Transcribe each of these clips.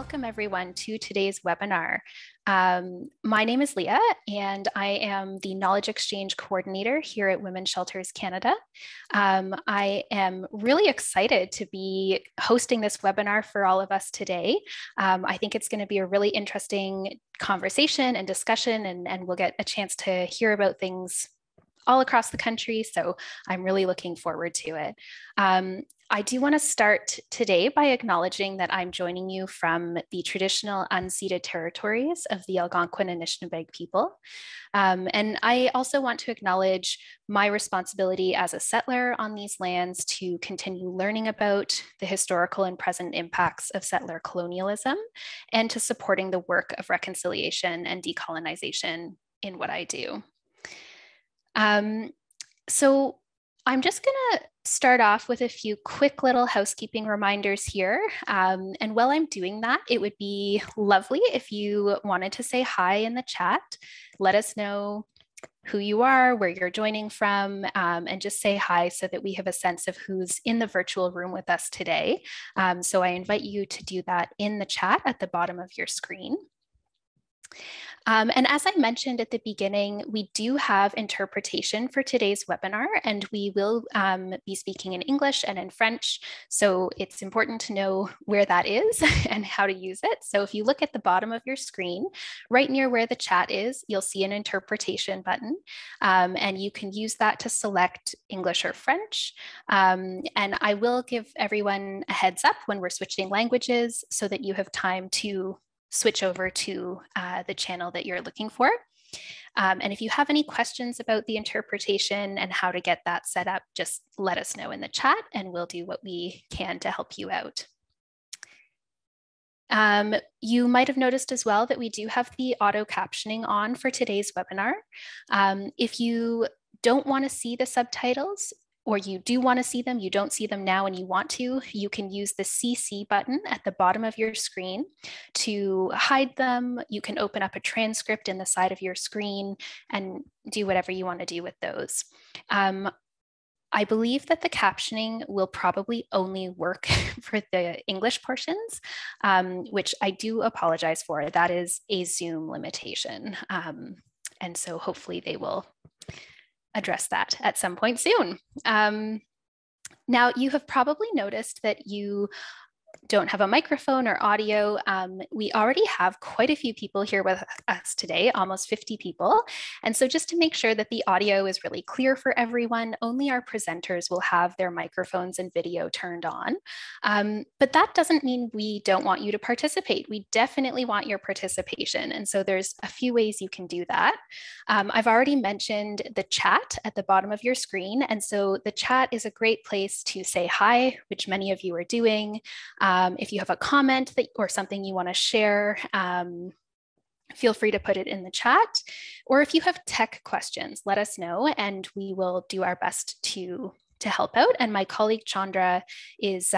welcome everyone to today's webinar. My name is Leah, and I am the Knowledge Exchange Coordinator here at Women's Shelters Canada. I am really excited to be hosting this webinar for all of us today. I think it's going to be a really interesting conversation and discussion, and we'll get a chance to hear about things all across the country. So I'm really looking forward to it. I do want to start today by acknowledging that I'm joining you from the traditional unceded territories of the Algonquin and Anishinaabe people. And I also want to acknowledge my responsibility as a settler on these lands to continue learning about the historical and present impacts of settler colonialism and to supporting the work of reconciliation and decolonization in what I do. So I'm just going to start off with a few quick little housekeeping reminders here. And while I'm doing that, it would be lovely if you wanted to say hi in the chat. Let us know who you are, where you're joining from, and just say hi so that we have a sense of who's in the virtual room with us today. So I invite you to do that in the chat at the bottom of your screen. And as I mentioned at the beginning, we do have interpretation for today's webinar, and we will be speaking in English and in French. So it's important to know where that is and how to use it. So if you look at the bottom of your screen, right near where the chat is, you'll see an interpretation button, and you can use that to select English or French. And I will give everyone a heads up when we're switching languages so that you have time to switch over to the channel that you're looking for. And if you have any questions about the interpretation and how to get that set up, just let us know in the chat and we'll do what we can to help you out. You might have noticed as well that we do have the auto captioning on for today's webinar. If you don't want to see the subtitles, or you do want to see them, you don't see them now and you want to, you can use the CC button at the bottom of your screen to hide them. You can open up a transcript in the side of your screen and do whatever you want to do with those. I believe that the captioning will probably only work for the English portions, which I do apologize for. That is a Zoom limitation. And so hopefully they will address that at some point soon. Now, you have probably noticed that you don't have a microphone or audio. We already have quite a few people here with us today, almost 50 people. And so just to make sure that the audio is really clear for everyone, only our presenters will have their microphones and video turned on. But that doesn't mean we don't want you to participate. We definitely want your participation. And so there's a few ways you can do that. I've already mentioned the chat at the bottom of your screen. And so the chat is a great place to say hi, which many of you are doing. If you have a comment or something you want to share, feel free to put it in the chat. Or if you have tech questions, let us know and we will do our best to help out. And my colleague Chandra is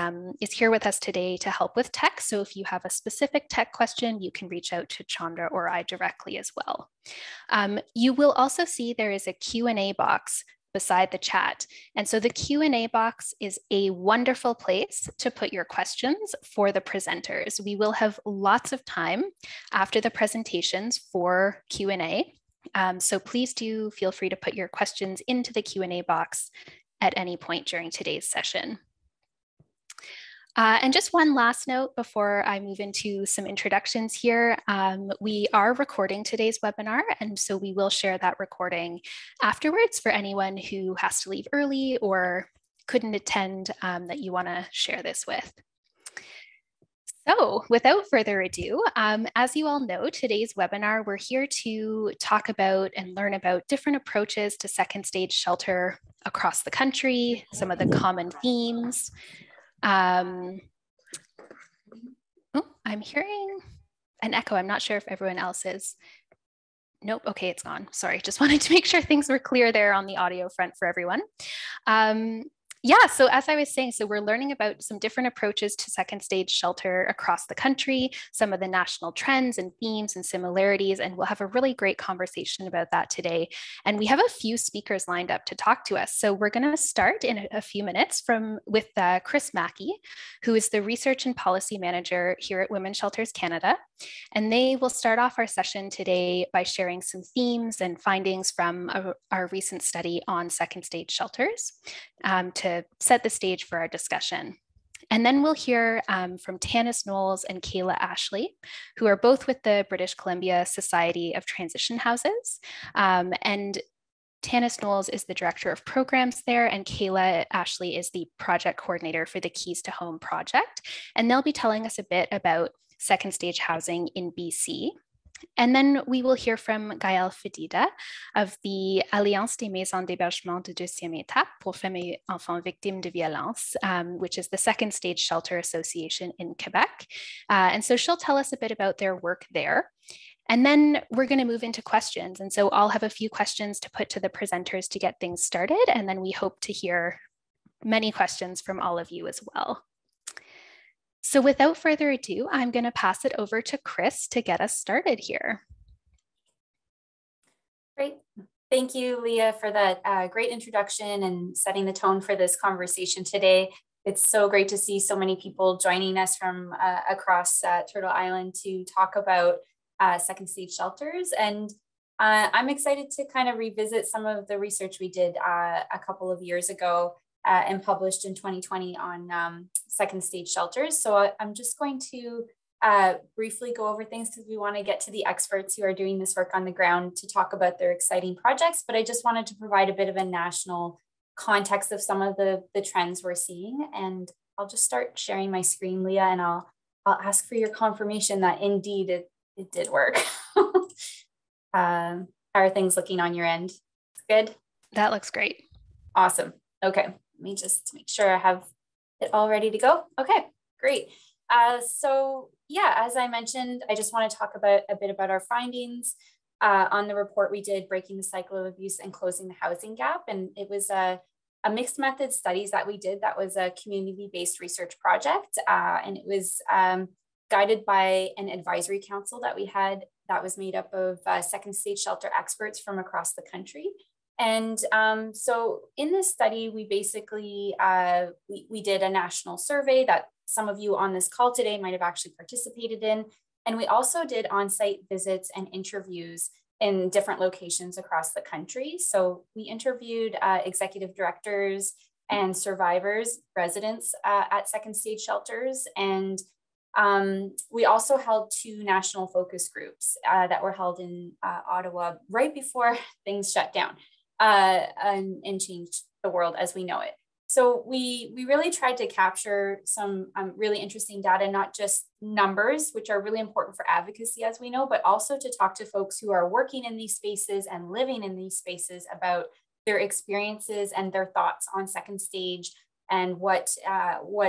here with us today to help with tech. So if you have a specific tech question, you can reach out to Chandra or I directly as well. You will also see there is a Q&A box beside the chat. And so the Q&A box is a wonderful place to put your questions for the presenters. We will have lots of time after the presentations for Q&A. So please do feel free to put your questions into the Q&A box at any point during today's session. And just one last note before I move into some introductions here. We are recording today's webinar, and so we will share that recording afterwards for anyone who has to leave early or couldn't attend that you want to share this with. So without further ado, as you all know, today's webinar, we're here to talk about and learn about different approaches to second stage shelter across the country, some of the common themes. Oh, I'm hearing an echo. I'm not sure if everyone else is. Nope. Okay, it's gone. Sorry. Just wanted to make sure things were clear there on the audio front for everyone. Yeah, so as I was saying, so we're learning about some different approaches to second stage shelter across the country, some of the national trends and themes and similarities, and we'll have a really great conversation about that today. And we have a few speakers lined up to talk to us. So we're going to start in a few minutes with Krys Maki, who is the Research and Policy Manager here at Women's Shelters Canada. And they will start off our session today by sharing some themes and findings from our recent study on second stage shelters to set the stage for our discussion. And then we'll hear from Tanyss, Knowles, and Kaayla Ashlie, who are both with the British Columbia Society of Transition Houses. And Tanyss Knowles is the director of programs there, and Kaayla Ashlie is the project coordinator for the Keys to Home project. And they'll be telling us a bit about second stage housing in BC. And then we will hear from Gaëlle Fedida of the Alliance des maisons d'hébergement de deuxième étape pour femmes et enfants victimes de violence, which is the second stage shelter association in Quebec. And so she'll tell us a bit about their work there. And then we're going to move into questions. And so I'll have a few questions to put to the presenters to get things started. And then we hope to hear many questions from all of you as well. So without further ado, I'm going to pass it over to Krys to get us started here. Great. Thank you, Leah, for that great introduction and setting the tone for this conversation today. It's so great to see so many people joining us from across Turtle Island to talk about second stage shelters. And I'm excited to kind of revisit some of the research we did a couple of years ago and published in 2020 on second stage shelters. So I'm just going to briefly go over things because we want to get to the experts who are doing this work on the ground to talk about their exciting projects. But I just wanted to provide a bit of a national context of some of the trends we're seeing. And I'll just start sharing my screen, Leah, and I'll ask for your confirmation that indeed it did work. How are things looking on your end? Good? That looks great. Awesome. Okay. Let me just make sure I have it all ready to go. Okay, great. So yeah, as I mentioned, I just want to talk about a bit about our findings on the report we did, Breaking the Cycle of Abuse and Closing the Housing Gap. And it was a mixed method studies that we did. That was a community-based research project. And it was guided by an advisory council that we had that was made up of second stage shelter experts from across the country. And so in this study, we basically, we did a national survey that some of you on this call today might have actually participated in. And we also did on-site visits and interviews in different locations across the country. So we interviewed executive directors and survivors, residents at second stage shelters. And we also held 2 national focus groups that were held in Ottawa right before things shut down. And changed the world as we know it. So we really tried to capture some really interesting data, not just numbers, which are really important for advocacy, as we know, but also to talk to folks who are working in these spaces and living in these spaces about their experiences and their thoughts on second stage and what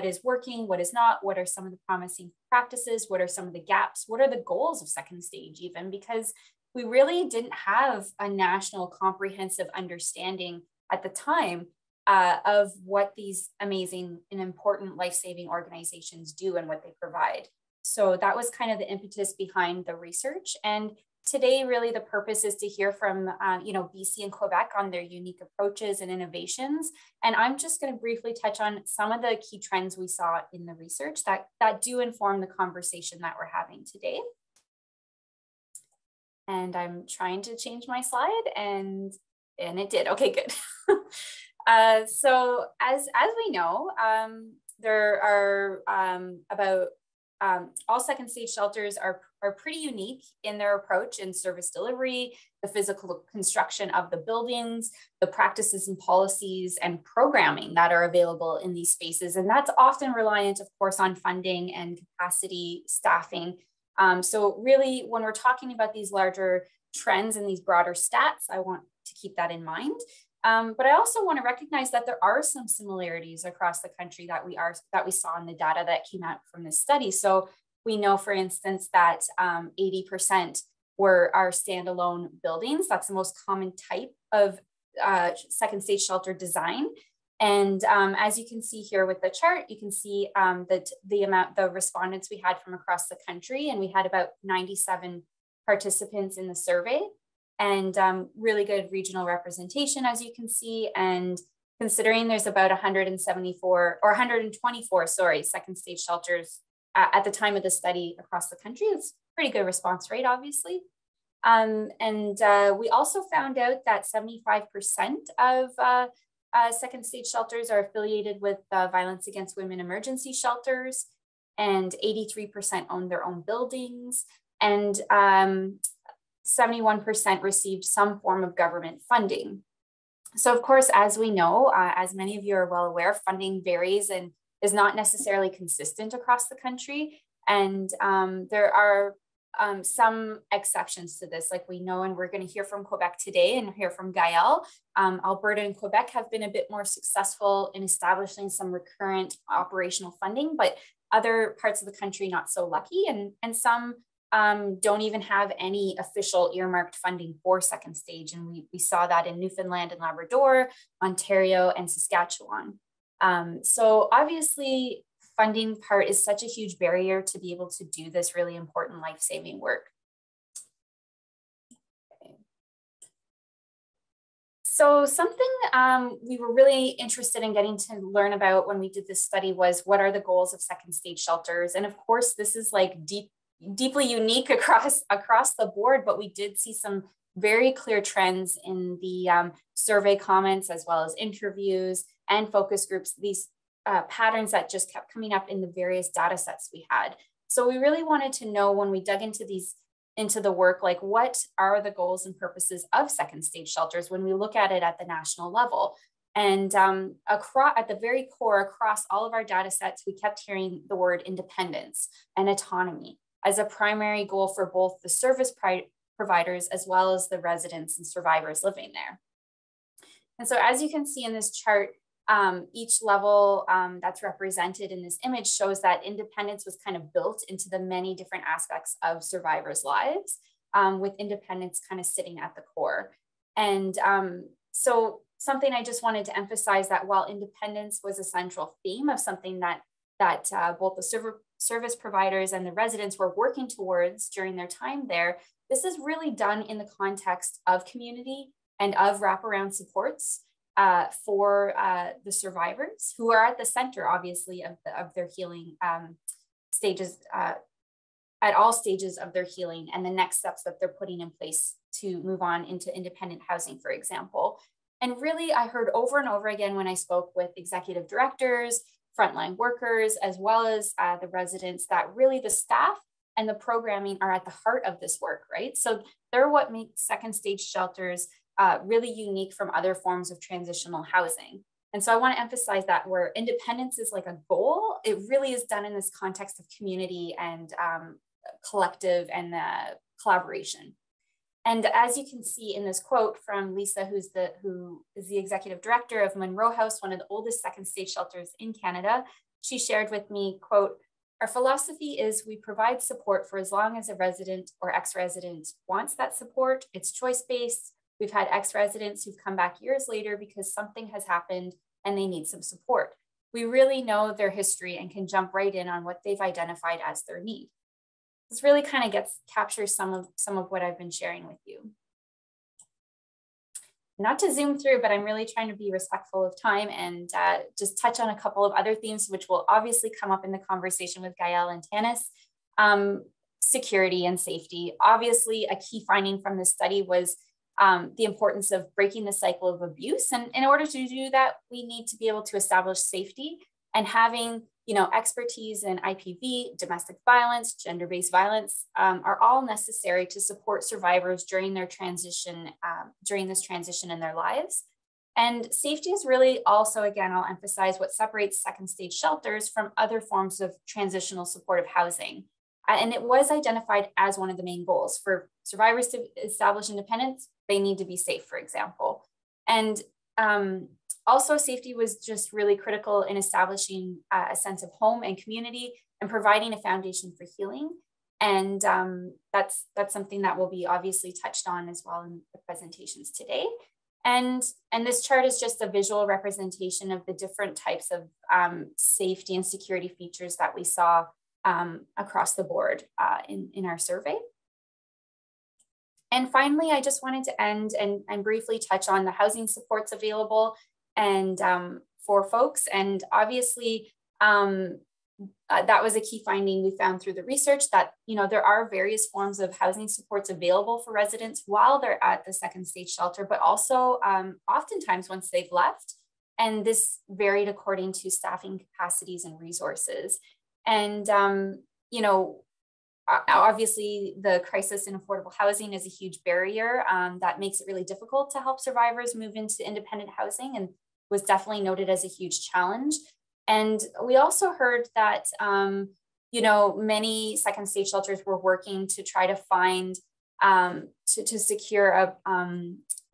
is working, what is not, what are some of the promising practices, what are some of the gaps, what are the goals of second stage even, because we really didn't have a national comprehensive understanding at the time of what these amazing and important life-saving organizations do and what they provide. So that was kind of the impetus behind the research. And today, really, the purpose is to hear from BC and Quebec on their unique approaches and innovations. And I'm just going to briefly touch on some of the key trends we saw in the research that do inform the conversation that we're having today. And I'm trying to change my slide and it did. Okay, good. So as we know, there are about all second stage shelters are pretty unique in their approach in service delivery, the physical construction of the buildings, the practices and policies and programming that are available in these spaces. And that's often reliant, of course, on funding and capacity staffing. So really, when we're talking about these larger trends and these broader stats, I want to keep that in mind. But I also want to recognize that there are some similarities across the country that we saw in the data that came out from this study. So we know, for instance, that 80% are standalone buildings. That's the most common type of second stage shelter design. And as you can see here with the chart, you can see the respondents we had from across the country, and we had about 97 participants in the survey, and really good regional representation, as you can see. And considering there's about 124, second stage shelters at the time of the study across the country, it's a pretty good response rate, obviously. We also found out that 75% of second stage shelters are affiliated with violence against women emergency shelters, and 83% own their own buildings, and 71% received some form of government funding. So of course, as we know, as many of you are well aware, funding varies and is not necessarily consistent across the country. And there are some exceptions to this, like we know, and we're going to hear from Quebec today and hear from Gaëlle. Alberta and Quebec have been a bit more successful in establishing some recurrent operational funding, but other parts of the country not so lucky, and some don't even have any official earmarked funding for second stage. And we saw that in Newfoundland and Labrador, Ontario, and Saskatchewan. So obviously, funding part is such a huge barrier to be able to do this really important life-saving work. Okay. So something we were really interested in getting to learn about when we did this study was, what are the goals of second stage shelters? And of course, this is like deeply unique across the board, but we did see some very clear trends in the survey comments, as well as interviews and focus groups, these patterns that just kept coming up in the various data sets we had. So we really wanted to know, when we dug into the work, like, what are the goals and purposes of second stage shelters when we look at it at the national level? And at the very core, across all of our data sets, we kept hearing the word independence and autonomy as a primary goal for both the service providers as well as the residents and survivors living there. And so as you can see in this chart, each level that's represented in this image shows that independence was kind of built into the many different aspects of survivors' lives, with independence kind of sitting at the core. And so something I just wanted to emphasize, that while independence was a central theme of something that both the service providers and the residents were working towards during their time there, this is really done in the context of community and of wraparound supports for the survivors, who are at the center, obviously, of their healing stages, at all stages of their healing, and the next steps that they're putting in place to move on into independent housing, for example. And really, I heard over and over again when I spoke with executive directors, frontline workers, as well as the residents, that really the staff and the programming are at the heart of this work, right? So they're what makes second stage shelters really unique from other forms of transitional housing. And so I want to emphasize that where independence is like a goal, it really is done in this context of community and collective and collaboration. And as you can see in this quote from Lisa, who is the executive director of Monroe House, one of the oldest second stage shelters in Canada, she shared with me, quote, "Our philosophy is we provide support for as long as a resident or ex-resident wants that support. It's choice-based. We've had ex-residents who've come back years later because something has happened and they need some support. We really know their history and can jump right in on what they've identified as their need." This really kind of captures some of what I've been sharing with you. Not to zoom through, but I'm really trying to be respectful of time and just touch on a couple of other themes, which will obviously come up in the conversation with Gaëlle and Tanyss. Security and safety. Obviously, a key finding from this study was the importance of breaking the cycle of abuse. And in order to do that, we need to be able to establish safety, and having expertise in IPV, domestic violence, gender-based violence are all necessary to support survivors during their transition, during this transition in their lives. And safety is really also, again, I'll emphasize, what separates second stage shelters from other forms of transitional supportive housing. And it was identified as one of the main goals. For survivors to establish independence, they need to be safe, for example. And also, safety was just really critical in establishing a sense of home and community and providing a foundation for healing. And that's something that will be obviously touched on as well in the presentations today. And this chart is just a visual representation of the different types of safety and security features that we saw across the board in our survey. And finally, I just wanted to end and briefly touch on the housing supports available and for folks. And obviously, that was a key finding we found through the research that, you know, there are various forms of housing supports available for residents while they're at the second stage shelter, but also oftentimes once they've left. And this varied according to staffing capacities and resources. And, you know, obviously the crisis in affordable housing is a huge barrier that makes it really difficult to help survivors move into independent housing, and was definitely noted as a huge challenge. And we also heard that, you know, many second stage shelters were working to try to find, to secure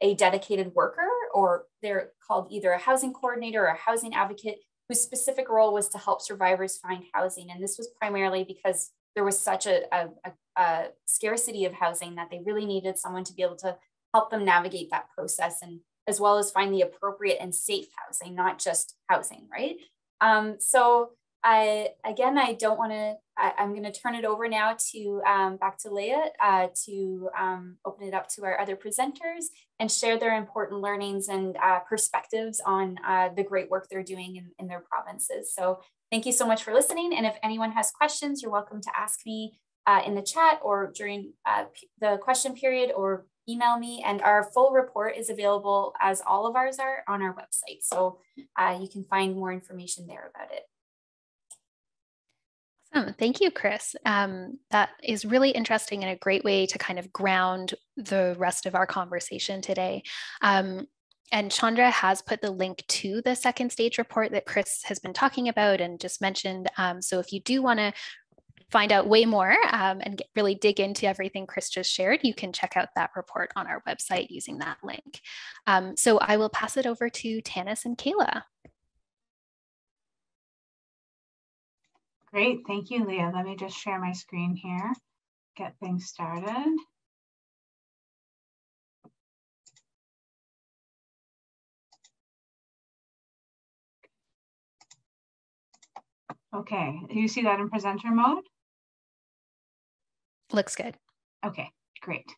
a dedicated worker, or they're called either a housing coordinator or a housing advocate, whose specific role was to help survivors find housing. And this was primarily because there was such a scarcity of housing that they really needed someone to be able to help them navigate that process, and as well as find the appropriate and safe housing, not just housing, right? So I don't want to, I'm going to turn it over now to back to Leah to open it up to our other presenters and share their important learnings and perspectives on the great work they're doing in their provinces. So thank you so much for listening. And if anyone has questions, you're welcome to ask me in the chat or during the question period, or email me. And our full report is available, as all of ours are, on our website. So you can find more information there about it. Awesome. Thank you, Krys. That is really interesting and a great way to kind of ground the rest of our conversation today. And Chandra has put the link to the second stage report that Krys has been talking about and just mentioned. So if you do want to find out way more and really dig into everything Krys just shared, you can check out that report on our website using that link. So I will pass it over to Tanyss and Kaayla. Great, thank you, Leah. Let me just share my screen here, get things started. Okay, you see that in presenter mode? Looks good. Okay, great.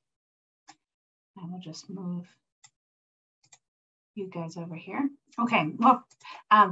I will just move you guys over here. Okay, well,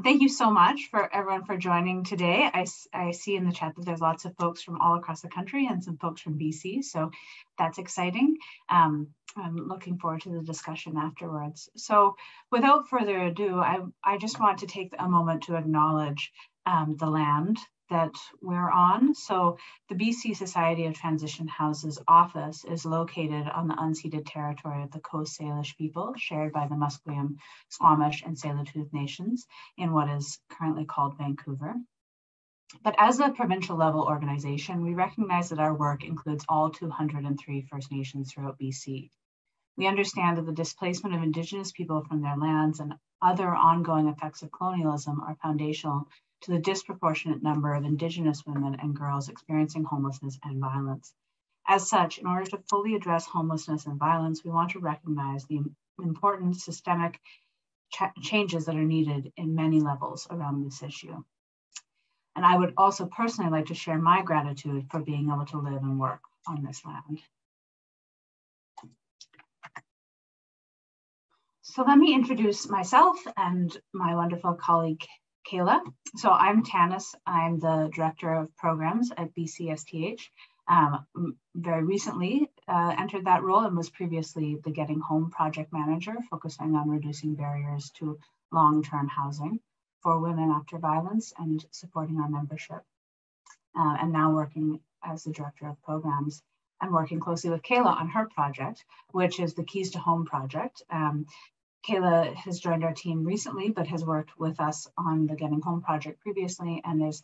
thank you so much for everyone for joining today. I see in the chat that there's lots of folks from all across the country and some folks from BC, so that's exciting. I'm looking forward to the discussion afterwards. So without further ado, I just want to take a moment to acknowledge the land that we're on. So the BC Society of Transition Houses office is located on the unceded territory of the Coast Salish people, shared by the Musqueam, Squamish, and Tsleil-Waututh nations in what is currently called Vancouver. But as a provincial level organization, we recognize that our work includes all 203 First Nations throughout BC. We understand that the displacement of Indigenous people from their lands and other ongoing effects of colonialism are foundational to the disproportionate number of Indigenous women and girls experiencing homelessness and violence. As such, in order to fully address homelessness and violence, we want to recognize the important systemic changes that are needed in many levels around this issue. And I would also personally like to share my gratitude for being able to live and work on this land. So let me introduce myself and my wonderful colleague, Kaayla. So I'm Tanyss. I'm the Director of Programs at BCSTH. Very recently entered that role and was previously the Getting Home Project Manager, focusing on reducing barriers to long-term housing for women after violence and supporting our membership. And now working as the Director of Programs and working closely with Kaayla on her project, which is the Keys to Home project. Kaayla has joined our team recently, but has worked with us on the Getting Home project previously, and is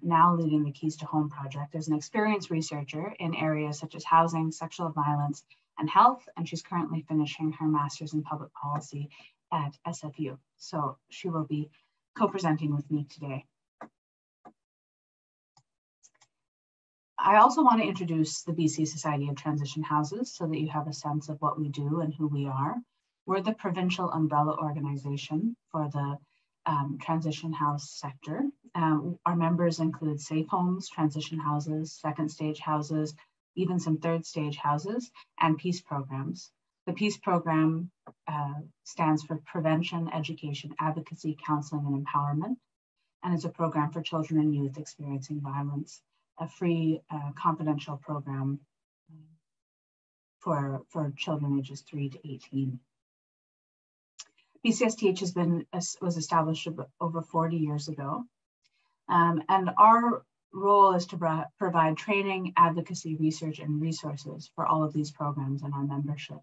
now leading the Keys to Home project as an experienced researcher in areas such as housing, sexual violence, and health. And she's currently finishing her master's in public policy at SFU. So she will be co-presenting with me today. I also want to introduce the BC Society of Transition Houses so that you have a sense of what we do and who we are. We're the provincial umbrella organization for the transition house sector. Our members include safe homes, transition houses, second stage houses, even some third stage houses, and peace programs. The peace program stands for Prevention, Education, Advocacy, Counseling, and Empowerment, and it's a program for children and youth experiencing violence, a free confidential program for children ages 3 to 18. BCSTH was established over 40 years ago, and our role is to provide training, advocacy, research, and resources for all of these programs in our membership.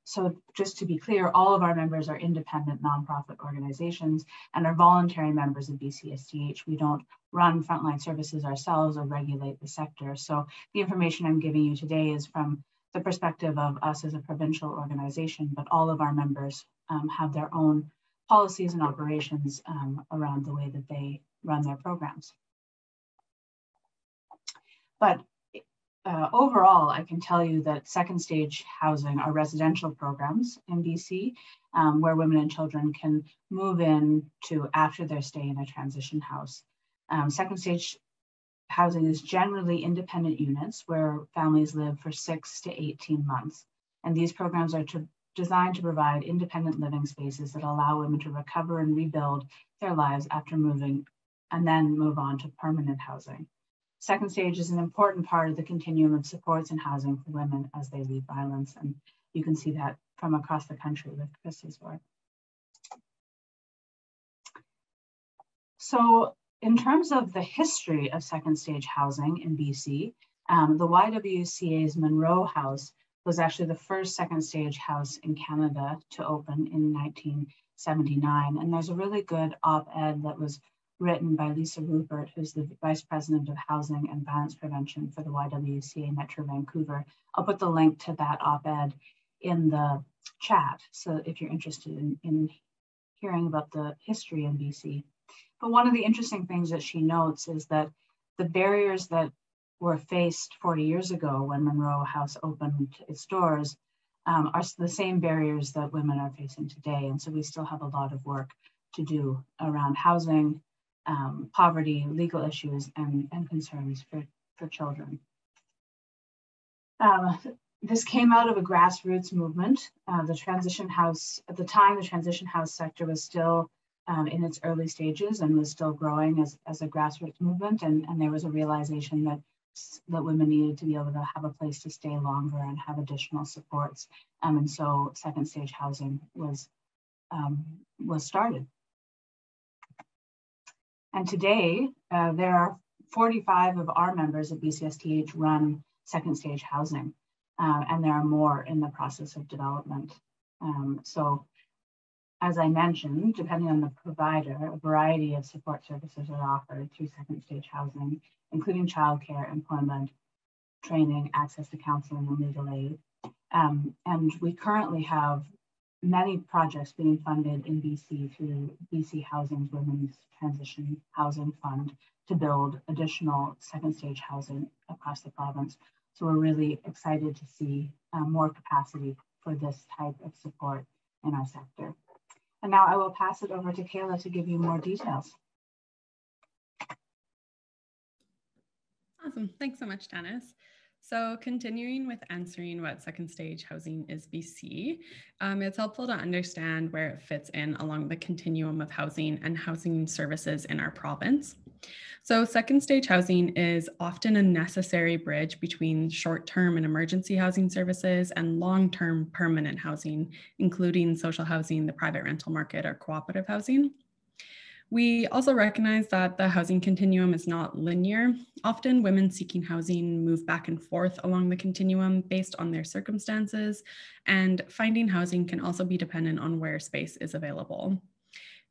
So just to be clear, all of our members are independent nonprofit organizations and are voluntary members of BCSTH. We don't run frontline services ourselves or regulate the sector. So the information I'm giving you today is from the perspective of us as a provincial organization, but all of our members have their own policies and operations around the way that they run their programs. But overall, I can tell you that second stage housing are residential programs in BC where women and children can move in to after their stay in a transition house. Second stage housing is generally independent units where families live for 6 to 18 months. And these programs are designed to provide independent living spaces that allow women to recover and rebuild their lives after moving and then move on to permanent housing. Second stage is an important part of the continuum of supports and housing for women as they leave violence. And you can see that from across the country with Krys's work. So in terms of the history of second stage housing in BC, the YWCA's Monroe House was actually the first second stage house in Canada to open in 1979. And there's a really good op-ed that was written by Lisa Rupert, who's the Vice President of Housing and Violence Prevention for the YWCA Metro Vancouver. I'll put the link to that op-ed in the chat, so if you're interested in hearing about the history in BC. But one of the interesting things that she notes is that the barriers that were faced 40 years ago when Monroe House opened its doors are the same barriers that women are facing today. And so we still have a lot of work to do around housing, poverty, legal issues, and concerns for children. This came out of a grassroots movement. The transition house, at the time, the transition house sector was still in its early stages and was still growing as a grassroots movement. And there was a realization that women needed to be able to have a place to stay longer and have additional supports. And so second stage housing was started. And today, there are 45 of our members at BCSTH run second stage housing, and there are more in the process of development. So as I mentioned, depending on the provider, a variety of support services are offered through second stage housing, including childcare, employment, training, access to counseling, and legal aid. And we currently have many projects being funded in BC through BC Housing's Women's Transition Housing Fund to build additional second stage housing across the province. So we're really excited to see more capacity for this type of support in our sector. And now I will pass it over to Kaayla to give you more details. Awesome, thanks so much, Tanyss. So continuing with answering what second stage housing is BC, it's helpful to understand where it fits in along the continuum of housing and housing services in our province. So second stage housing is often a necessary bridge between short-term and emergency housing services and long-term permanent housing, including social housing, the private rental market, or cooperative housing. We also recognize that the housing continuum is not linear. Often women seeking housing move back and forth along the continuum based on their circumstances, and finding housing can also be dependent on where space is available.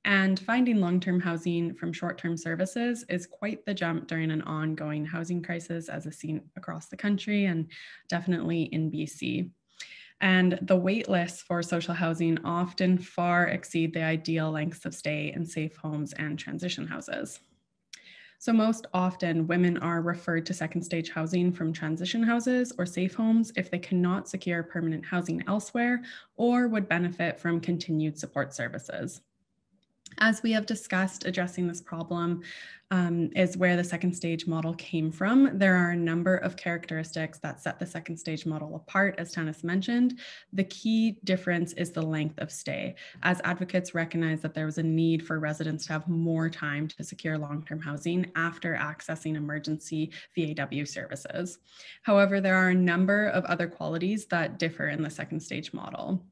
And finding long-term housing from short-term services is quite the jump during an ongoing housing crisis, as is seen across the country and definitely in BC. And the wait lists for social housing often far exceed the ideal lengths of stay in safe homes and transition houses. So most often women are referred to second stage housing from transition houses or safe homes if they cannot secure permanent housing elsewhere or would benefit from continued support services. As we have discussed, addressing this problem is where the second stage model came from. There are a number of characteristics that set the second stage model apart, as Tanyss mentioned. The key difference is the length of stay, as advocates recognize that there was a need for residents to have more time to secure long-term housing after accessing emergency VAW services. However, there are a number of other qualities that differ in the second stage model.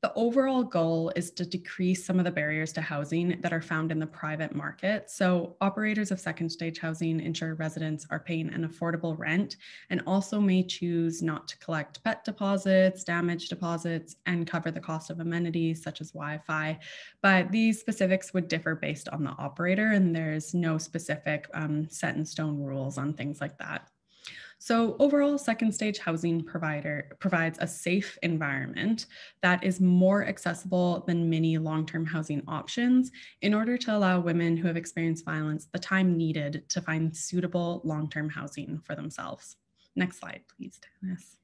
The overall goal is to decrease some of the barriers to housing that are found in the private market. So operators of second stage housing ensure residents are paying an affordable rent and also may choose not to collect pet deposits, damage deposits, and cover the cost of amenities such as Wi-Fi. But these specifics would differ based on the operator, and there's no specific set in stone rules on things like that. So overall, second stage housing provides a safe environment that is more accessible than many long-term housing options in order to allow women who have experienced violence the time needed to find suitable long-term housing for themselves. Next slide, please, Tanyss.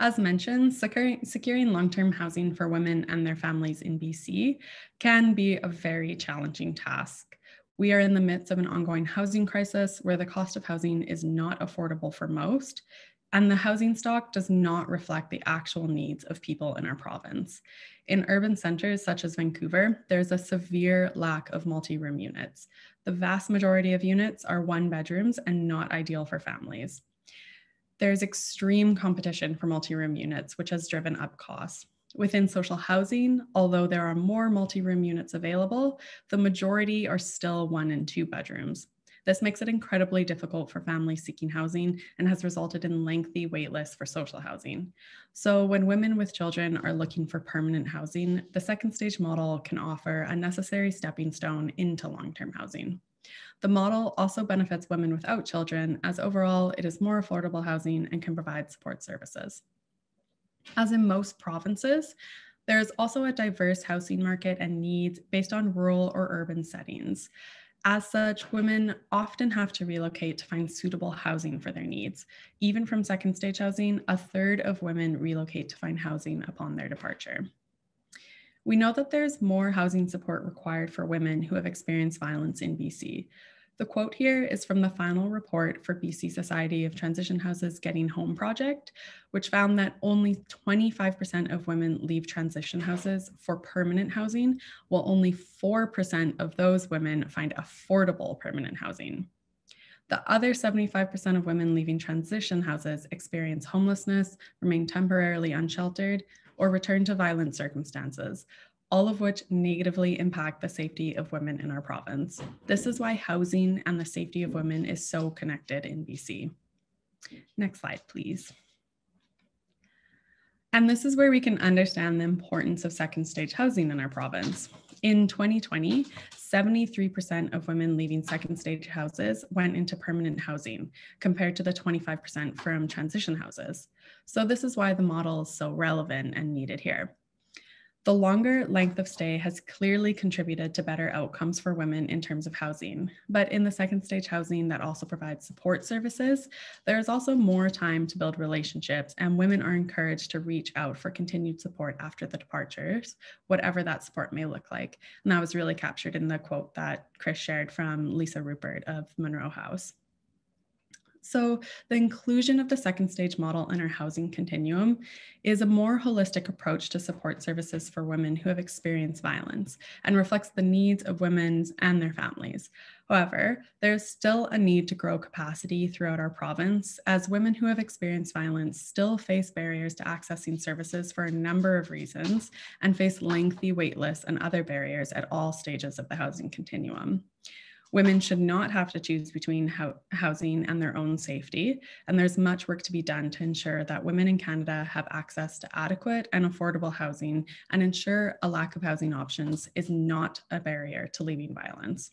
As mentioned, securing long-term housing for women and their families in BC can be a very challenging task. We are in the midst of an ongoing housing crisis where the cost of housing is not affordable for most, and the housing stock does not reflect the actual needs of people in our province. In urban centers such as Vancouver, there's a severe lack of multi-room units. The vast majority of units are one bedrooms and not ideal for families. There's extreme competition for multi-room units, which has driven up costs. Within social housing, although there are more multi-room units available, the majority are still 1 and 2 bedrooms. This makes it incredibly difficult for families seeking housing and has resulted in lengthy wait lists for social housing. So when women with children are looking for permanent housing, the second stage model can offer a necessary stepping stone into long-term housing. The model also benefits women without children, as overall it is more affordable housing and can provide support services. As in most provinces, there is also a diverse housing market and needs based on rural or urban settings. As such, women often have to relocate to find suitable housing for their needs. Even from second stage housing, a third of women relocate to find housing upon their departure. We know that there's more housing support required for women who have experienced violence in BC. The quote here is from the final report for BC Society of Transition Houses Getting Home project, which found that only 25% of women leave transition houses for permanent housing, while only 4% of those women find affordable permanent housing. The other 75% of women leaving transition houses experience homelessness, remain temporarily unsheltered, or return to violent circumstances, all of which negatively impact the safety of women in our province. This is why housing and the safety of women is so connected in BC. Next slide, please. And this is where we can understand the importance of second stage housing in our province. In 2020, 73% of women leaving second stage houses went into permanent housing, compared to the 25% from transition houses. So this is why the model is so relevant and needed here. The longer length of stay has clearly contributed to better outcomes for women in terms of housing, but in the second stage housing that also provides support services, there is also more time to build relationships, and women are encouraged to reach out for continued support after the departures, whatever that support may look like. And that was really captured in the quote that Krys shared from Lisa Rupert of Monroe House. So the inclusion of the second stage model in our housing continuum is a more holistic approach to support services for women who have experienced violence and reflects the needs of women and their families. However, there's still a need to grow capacity throughout our province, as women who have experienced violence still face barriers to accessing services for a number of reasons and face lengthy wait lists and other barriers at all stages of the housing continuum. Women should not have to choose between housing and their own safety, and there's much work to be done to ensure that women in Canada have access to adequate and affordable housing and ensure a lack of housing options is not a barrier to leaving violence.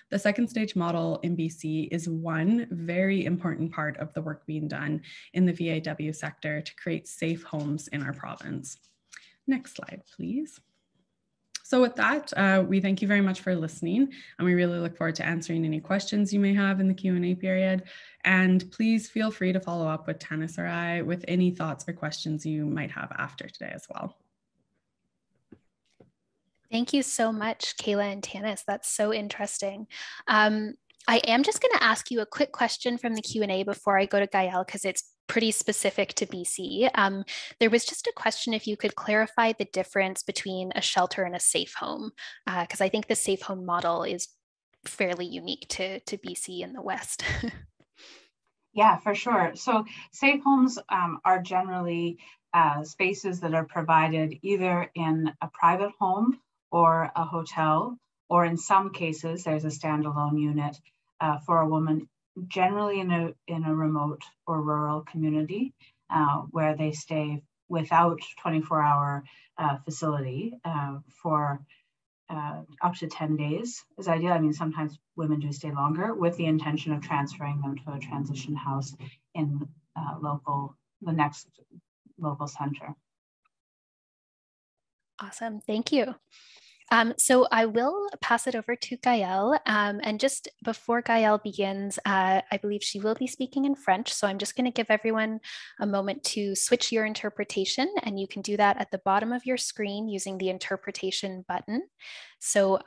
The second stage model in BC is one very important part of the work being done in the VAW sector to create safe homes in our province. Next slide, please. So with that, we thank you very much for listening, and we really look forward to answering any questions you may have in the Q&A period. And please feel free to follow up with Tanyss or I with any thoughts or questions you might have after today as well. Thank you so much, Kaayla and Tanyss. That's so interesting. I am just going to ask you a quick question from the Q&A before I go to Gaëlle, because it's pretty specific to BC. There was just a question if you could clarify the difference between a shelter and a safe home, because I think the safe home model is fairly unique to BC in the West. Yeah, for sure. So safe homes are generally spaces that are provided either in a private home or a hotel, or in some cases, there's a standalone unit for a woman, generally in a remote or rural community where they stay without 24-hour facility for up to 10 days is ideal. I mean, sometimes women do stay longer with the intention of transferring them to a transition house in the next local center. Awesome, thank you. So I will pass it over to Gaëlle. And just before Gaëlle begins, I believe she will be speaking in French. So I'm just going to give everyone a moment to switch your interpretation. And you can do that at the bottom of your screen using the interpretation button. So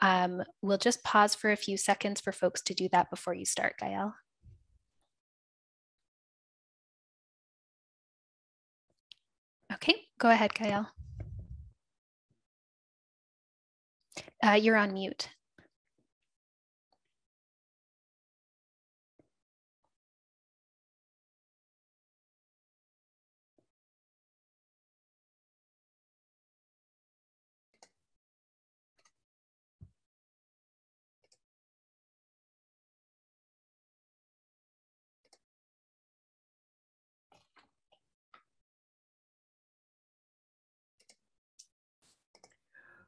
we'll just pause for a few seconds for folks to do that before you start, Gaëlle. Okay, go ahead, Gaëlle. You're on mute.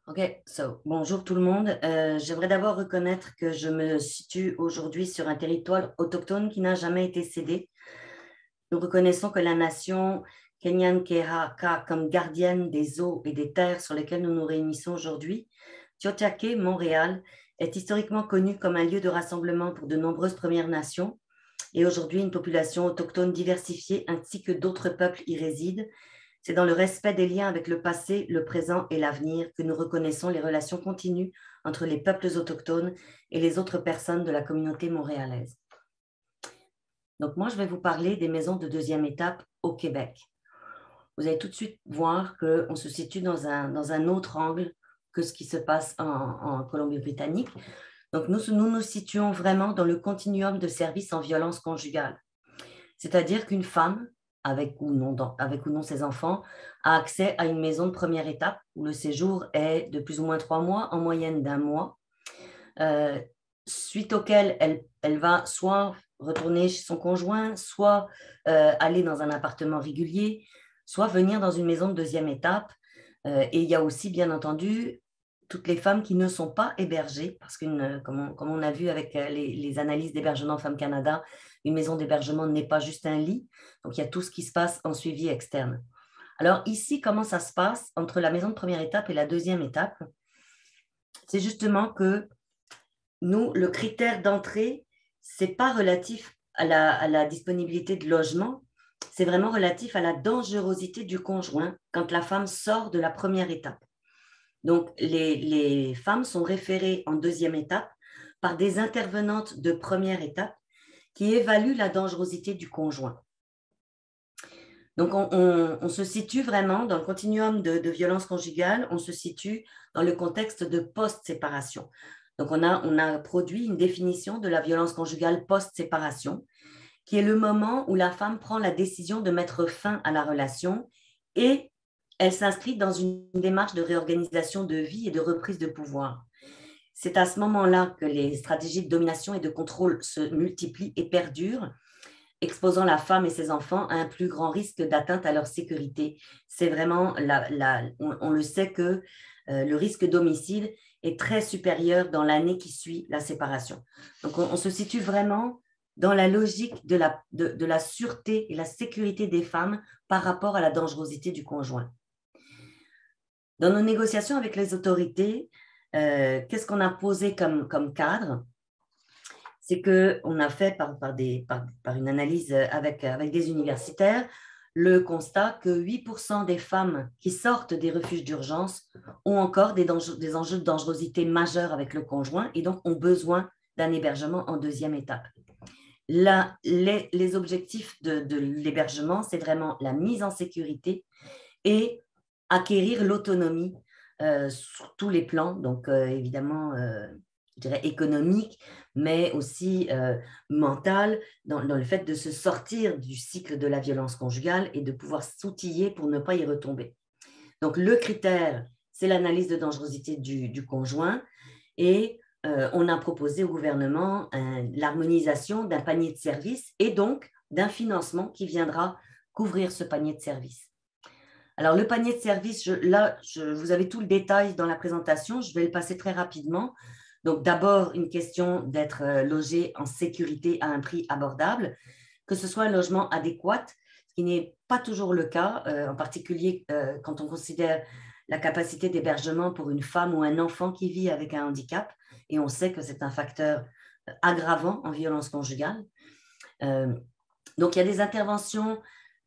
Ok, bonjour tout le monde. J'aimerais d'abord reconnaître que je me situe aujourd'hui sur un territoire autochtone qui n'a jamais été cédé. Nous reconnaissons que la nation Kenyan-Kehaka, comme gardienne des eaux et des terres sur lesquelles nous nous réunissons aujourd'hui, Tiohtià:ke, Montréal, est historiquement connue comme un lieu de rassemblement pour de nombreuses Premières Nations et aujourd'hui une population autochtone diversifiée ainsi que d'autres peuples y résident. C'est dans le respect des liens avec le passé, le présent et l'avenir que nous reconnaissons les relations continues entre les peuples autochtones et les autres personnes de la communauté montréalaise. Donc moi, je vais vous parler des maisons de deuxième étape au Québec. Vous allez tout de suite voir qu'on se situe dans un autre angle que ce qui se passe en Colombie-Britannique. Donc nous nous situons vraiment dans le continuum de services en violence conjugale. C'est-à-dire qu'une femme, avec ou non ses enfants, a accès à une maison de première étape où le séjour est de plus ou moins 3 mois, en moyenne d'1 mois, suite auquel elle va soit retourner chez son conjoint, soit aller dans un appartement régulier, soit venir dans une maison de deuxième étape. Et il y a aussi, bien entendu, toutes les femmes qui ne sont pas hébergées, parce que, comme on a vu avec les analyses d'hébergement Femmes Canada, une maison d'hébergement n'est pas juste un lit, donc il y a tout ce qui se passe en suivi externe. Alors ici, comment ça se passe entre la maison de première étape et la deuxième étape? C'est justement que nous, le critère d'entrée, ce n'est pas relatif à la disponibilité de logement, c'est vraiment relatif à la dangerosité du conjoint quand la femme sort de la première étape. Donc, les femmes sont référées en deuxième étape par des intervenantes de première étape qui évaluent la dangerosité du conjoint. Donc, on se situe vraiment dans le continuum de violence conjugale, on se situe dans le contexte de post-séparation. Donc, on a produit une définition de la violence conjugale post-séparation, qui est le moment où la femme prend la décision de mettre fin à la relation et elle s'inscrit dans une démarche de réorganisation de vie et de reprise de pouvoir. C'est à ce moment-là que les stratégies de domination et de contrôle se multiplient et perdurent, exposant la femme et ses enfants à un plus grand risque d'atteinte à leur sécurité. C'est vraiment, on le sait que le risque d'homicide est très supérieur dans l'année qui suit la séparation. Donc, on se situe vraiment dans la logique de la sûreté et la sécurité des femmes par rapport à la dangerosité du conjoint. Dans nos négociations avec les autorités, Qu'est-ce qu'on a posé comme cadre? C'est qu'on a fait par une analyse avec des universitaires le constat que 8% des femmes qui sortent des refuges d'urgence ont encore des enjeux de dangerosité majeurs avec le conjoint et donc ont besoin d'un hébergement en deuxième étape. Là, les objectifs de l'hébergement, c'est vraiment la mise en sécurité et acquérir l'autonomie sur tous les plans, donc évidemment, je dirais économique, mais aussi mental, dans le fait de se sortir du cycle de la violence conjugale et de pouvoir s'outiller pour ne pas y retomber. Donc, le critère, c'est l'analyse de dangerosité du conjoint et on a proposé au gouvernement l'harmonisation d'un panier de services et donc d'un financement qui viendra couvrir ce panier de services. Alors, le panier de services, vous avez tout le détail dans la présentation, je vais le passer très rapidement. Donc, d'abord, une question d'être logé en sécurité à un prix abordable, que ce soit un logement adéquat, ce qui n'est pas toujours le cas, en particulier quand on considère la capacité d'hébergement pour une femme ou un enfant qui vit avec un handicap, et on sait que c'est un facteur aggravant en violence conjugale. Donc, il y a des interventions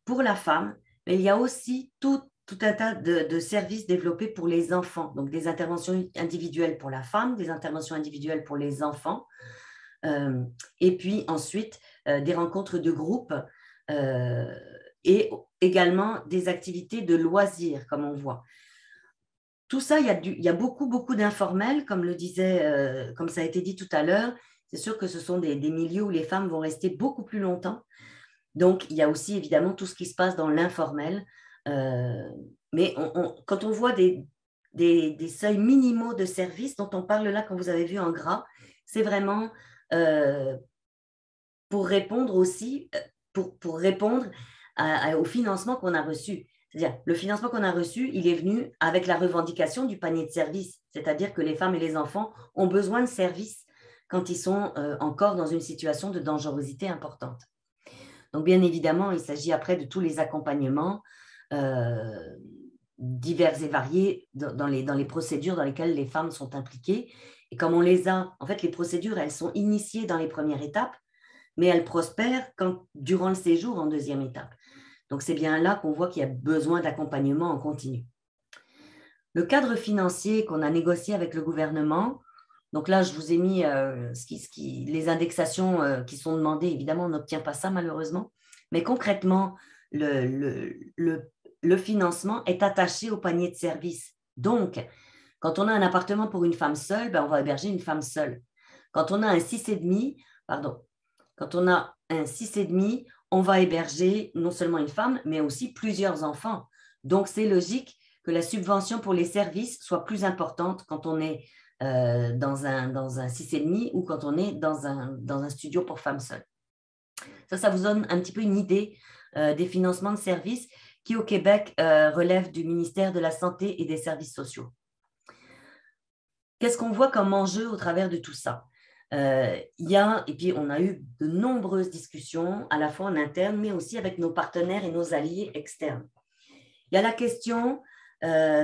pour la femme, mais il y a aussi tout un tas de services développés pour les enfants. Donc, des interventions individuelles pour la femme, des interventions individuelles pour les enfants, et puis ensuite des rencontres de groupe et également des activités de loisirs, comme on voit. Tout ça, il y a beaucoup d'informels, comme comme ça a été dit tout à l'heure. C'est sûr que ce sont des milieux où les femmes vont rester beaucoup plus longtemps. Donc, il y a aussi évidemment tout ce qui se passe dans l'informel. Mais quand on voit des seuils minimaux de services dont on parle là, quand vous avez vu en gras, c'est vraiment pour répondre aussi, pour répondre au financement qu'on a reçu. C'est-à-dire, le financement qu'on a reçu, il est venu avec la revendication du panier de services, c'est-à-dire que les femmes et les enfants ont besoin de services quand ils sont encore dans une situation de dangerosité importante. Donc, bien évidemment, il s'agit après de tous les accompagnements divers et variés dans les procédures dans lesquelles les femmes sont impliquées. Et comme on les a, en fait, les procédures, elles sont initiées dans les premières étapes, mais elles prospèrent durant le séjour en deuxième étape. Donc, c'est bien là qu'on voit qu'il y a besoin d'accompagnement en continu. Le cadre financier qu'on a négocié avec le gouvernement, donc là, je vous ai mis les indexations qui sont demandées. Évidemment, on n'obtient pas ça malheureusement, mais concrètement, le financement est attaché au panier de services. Donc, quand on a un appartement pour une femme seule, ben, on va héberger une femme seule. Quand on a un 6,5, on va héberger non seulement une femme, mais aussi plusieurs enfants. Donc, c'est logique que la subvention pour les services soit plus importante quand on est dans un 6,5 ou quand on est dans un studio pour femmes seules. Ça vous donne un petit peu une idée des financements de services qui, au Québec, relèvent du ministère de la Santé et des Services sociaux. Qu'est-ce qu'on voit comme enjeu au travers de tout ça? Et puis on a eu de nombreuses discussions, à la fois en interne, mais aussi avec nos partenaires et nos alliés externes. Il y a la question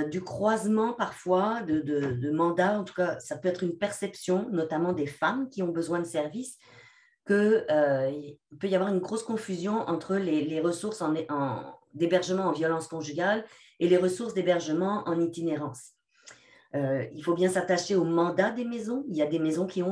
du croisement parfois de mandats, en tout cas, ça peut être une perception, notamment des femmes qui ont besoin de services, qu'il peut y avoir une grosse confusion entre les ressources d'hébergement en violence conjugale et les ressources d'hébergement en itinérance. Il faut bien s'attacher au mandat des maisons. Il y a des maisons qui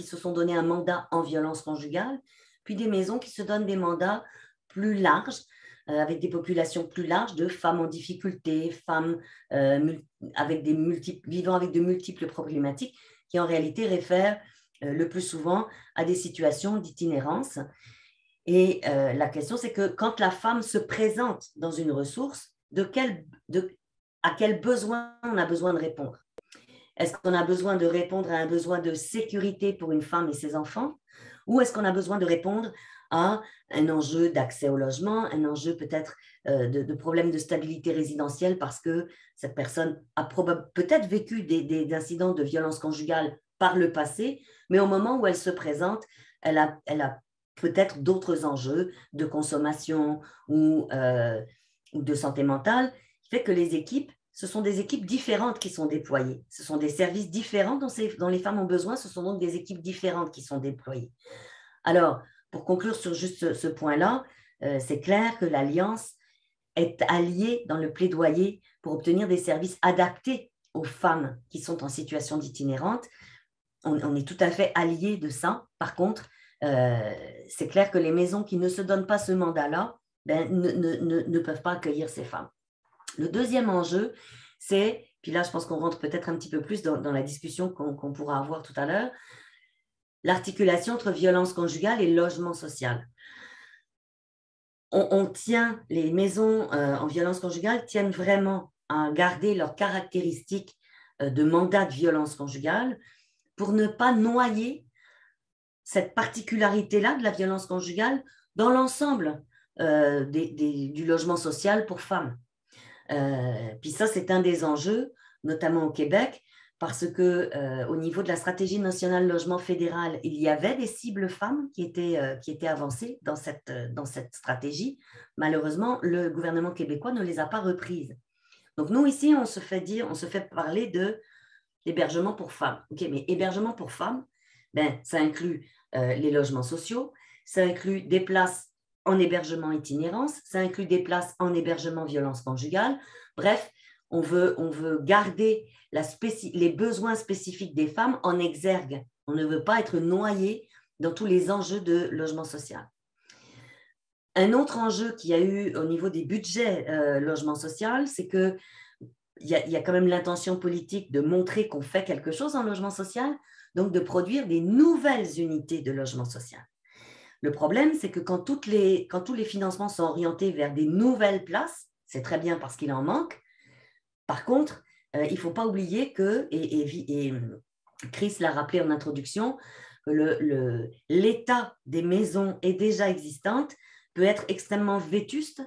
se sont donné un mandat en violence conjugale, puis des maisons qui se donnent des mandats plus larges, avec des populations plus larges de femmes en difficulté, femmes vivant avec de multiples problématiques, qui en réalité réfèrent le plus souvent à des situations d'itinérance. Et la question, c'est que quand la femme se présente dans une ressource, à quel besoin on a besoin de répondre? Est-ce qu'on a besoin de répondre à un besoin de sécurité pour une femme et ses enfants? Ou est-ce qu'on a besoin de répondre à un enjeu d'accès au logement, un enjeu peut-être de problème de stabilité résidentielle parce que cette personne a peut-être vécu des incidents de violence conjugale par le passé, mais au moment où elle se présente, elle a peut-être d'autres enjeux de consommation ou de santé mentale, qui fait que les équipes ce sont des équipes différentes qui sont déployées. Ce sont des services différents dont les femmes ont besoin. Ce sont donc des équipes différentes qui sont déployées. Alors, pour conclure sur juste ce point-là, c'est clair que l'Alliance est alliée dans le plaidoyer pour obtenir des services adaptés aux femmes qui sont en situation d'itinérante. On est tout à fait alliés de ça. Par contre, c'est clair que les maisons qui ne se donnent pas ce mandat-là ne peuvent pas accueillir ces femmes. Le deuxième enjeu, c'est, puis là je pense qu'on rentre peut-être un petit peu plus dans la discussion qu'on pourra avoir tout à l'heure, l'articulation entre violence conjugale et logement social. On tient, les maisons en violence conjugale tiennent vraiment à garder leurs caractéristiques de mandat de violence conjugale pour ne pas noyer cette particularité-là de la violence conjugale dans l'ensemble du logement social pour femmes. Puis ça, c'est un des enjeux, notamment au Québec, parce qu'au niveau de la stratégie nationale logement fédéral, il y avait des cibles femmes qui étaient avancées dans cette stratégie. Malheureusement, le gouvernement québécois ne les a pas reprises. Donc nous, ici, on se fait parler de l'hébergement pour femmes. OK, mais hébergement pour femmes, ça inclut les logements sociaux, ça inclut des places en hébergement itinérance, ça inclut des places en hébergement violence conjugale. Bref, on veut garder les besoins spécifiques des femmes en exergue. On ne veut pas être noyé dans tous les enjeux de logement social. Un autre enjeu qu'il y a eu au niveau des budgets logement social, c'est qu'il y a quand même l'intention politique de montrer qu'on fait quelque chose en logement social, donc de produire des nouvelles unités de logement social. Le problème, c'est que quand tous les financements sont orientés vers des nouvelles places, c'est très bien parce qu'il en manque. Par contre, il ne faut pas oublier que, et Krys l'a rappelé en introduction, que l'état des maisons est déjà existantes peut être extrêmement vétuste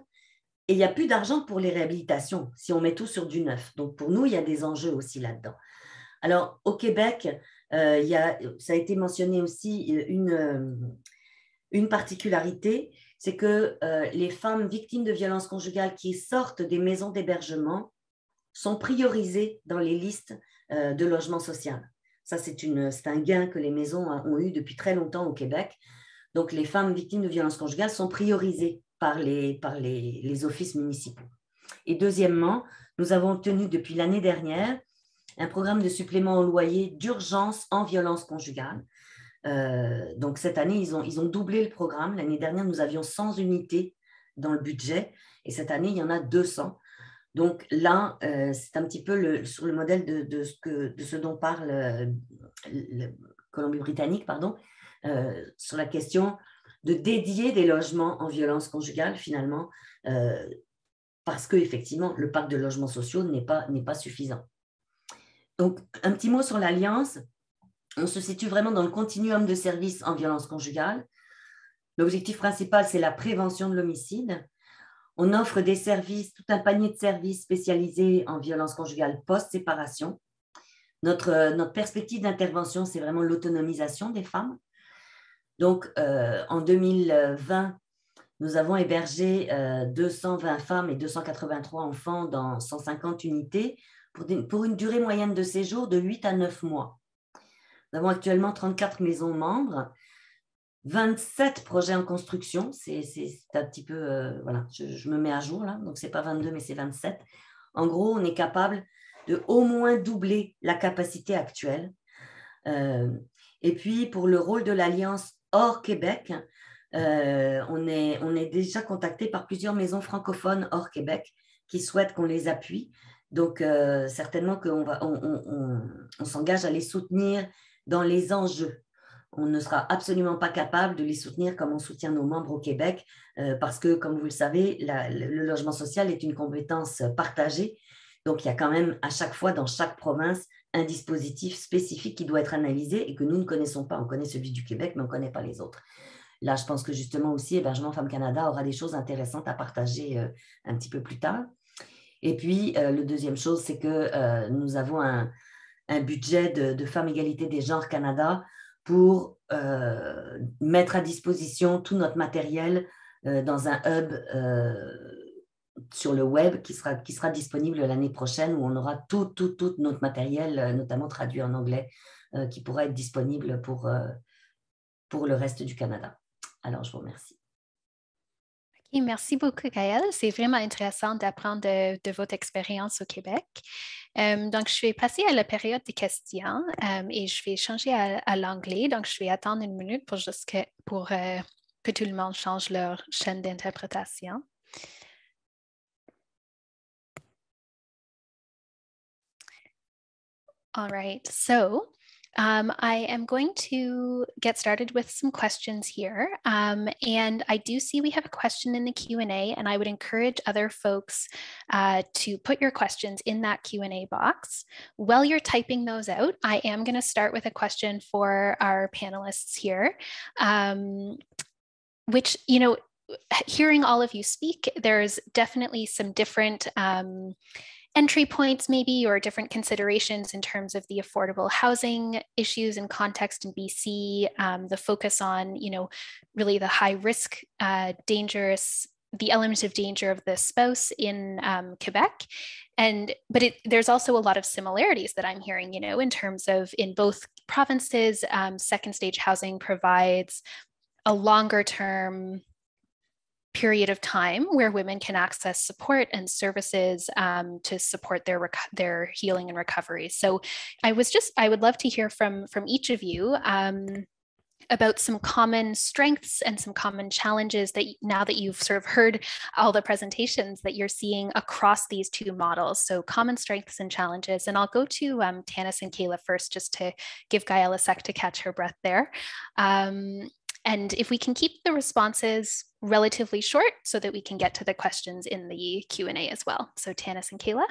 et il n'y a plus d'argent pour les réhabilitations si on met tout sur du neuf. Donc, pour nous, il y a des enjeux aussi là-dedans. Alors, au Québec, ça a été mentionné aussi une particularité, c'est que les femmes victimes de violences conjugales qui sortent des maisons d'hébergement sont priorisées dans les listes de logement social. Ça, c'est un gain que les maisons ont eu depuis très longtemps au Québec. Donc, les femmes victimes de violences conjugales sont priorisées par les offices municipaux. Et deuxièmement, nous avons obtenu depuis l'année dernière un programme de supplément au loyer d'urgence en violence conjugale. Donc, cette année, ils ont doublé le programme. L'année dernière, nous avions 100 unités dans le budget et cette année, il y en a 200. Donc là, c'est un petit peu sur le modèle de ce dont parle le Colombie-Britannique, sur la question de dédier des logements en violence conjugale, finalement, parce qu'effectivement, le parc de logements sociaux n'est pas suffisant. Donc, un petit mot sur l'Alliance. On se situe vraiment dans le continuum de services en violence conjugale. L'objectif principal, c'est la prévention de l'homicide. On offre des services, tout un panier de services spécialisés en violence conjugale post-séparation. Notre perspective d'intervention, c'est vraiment l'autonomisation des femmes. Donc, en 2020, nous avons hébergé 220 femmes et 283 enfants dans 150 unités pour une durée moyenne de séjour de 8 à 9 mois. Nous avons actuellement 34 maisons membres, 27 projets en construction. C'est un petit peu, voilà, je me mets à jour là, donc ce n'est pas 22, mais c'est 27. En gros, on est capable de au moins doubler la capacité actuelle. Et puis, pour le rôle de l'Alliance hors Québec, on est déjà contacté par plusieurs maisons francophones hors Québec qui souhaitent qu'on les appuie. Donc, certainement qu'on s'engage à les soutenir dans les enjeux. On ne sera absolument pas capable de les soutenir comme on soutient nos membres au Québec parce que, comme vous le savez, le logement social est une compétence partagée. Donc, il y a quand même à chaque fois, dans chaque province, un dispositif spécifique qui doit être analysé et que nous ne connaissons pas. On connaît celui du Québec, mais on ne connaît pas les autres. Là, je pense que justement aussi, Hébergement Femmes Canada aura des choses intéressantes à partager un petit peu plus tard. Et puis, la deuxième chose, c'est que nous avons un budget de Femmes Égalité des Genres Canada pour mettre à disposition tout notre matériel dans un hub sur le web qui sera disponible l'année prochaine, où on aura tout notre matériel, notamment traduit en anglais, qui pourra être disponible pour le reste du Canada. Alors, je vous remercie. Okay, merci beaucoup, Gaëlle. C'est vraiment intéressant d'apprendre de votre expérience au Québec. Donc, je vais passer à la période des questions et je vais changer à l'anglais. Donc, je vais attendre une minute pour que tout le monde change leur chaîne d'interprétation. All right, so I am going to get started with some questions here. And I do see we have a question in the Q&A, and I would encourage other folks to put your questions in that Q&A box. While you're typing those out, I am going to start with a question for our panelists here, which, you know, hearing all of you speak, there's definitely some different entry points maybe, or different considerations in terms of the affordable housing issues and context in BC, the focus on, you know, really the high risk, the element of danger of the spouse in Quebec. But there's also a lot of similarities that I'm hearing, you know, in terms of in both provinces, second stage housing provides a longer term period of time where women can access support and services to support their healing and recovery. So I would love to hear from each of you about some common strengths and some common challenges that now that you've sort of heard all the presentations that you're seeing across these two models. So common strengths and challenges. And I'll go to Tanyss and Kaayla first, just to give Gaëlle a sec to catch her breath there. And if we can keep the responses relatively short so that we can get to the questions in the Q&A as well. So Tanyss and Kaayla.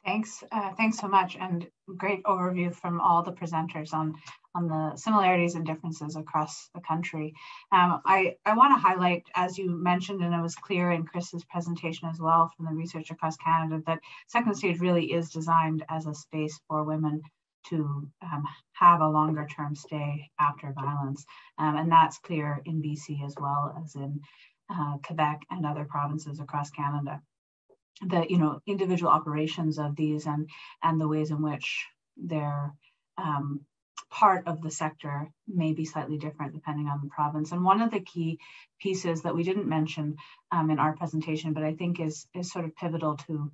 Thanks so much, and great overview from all the presenters on the similarities and differences across the country. I want to highlight, as you mentioned, and it was clear in Krys's presentation as well from the research across Canada, that second stage really is designed as a space for women to have a longer term stay after violence. And that's clear in BC as well as in Quebec and other provinces across Canada. The individual operations of these and the ways in which they're part of the sector may be slightly different depending on the province. And one of the key pieces that we didn't mention in our presentation, but I think is sort of pivotal to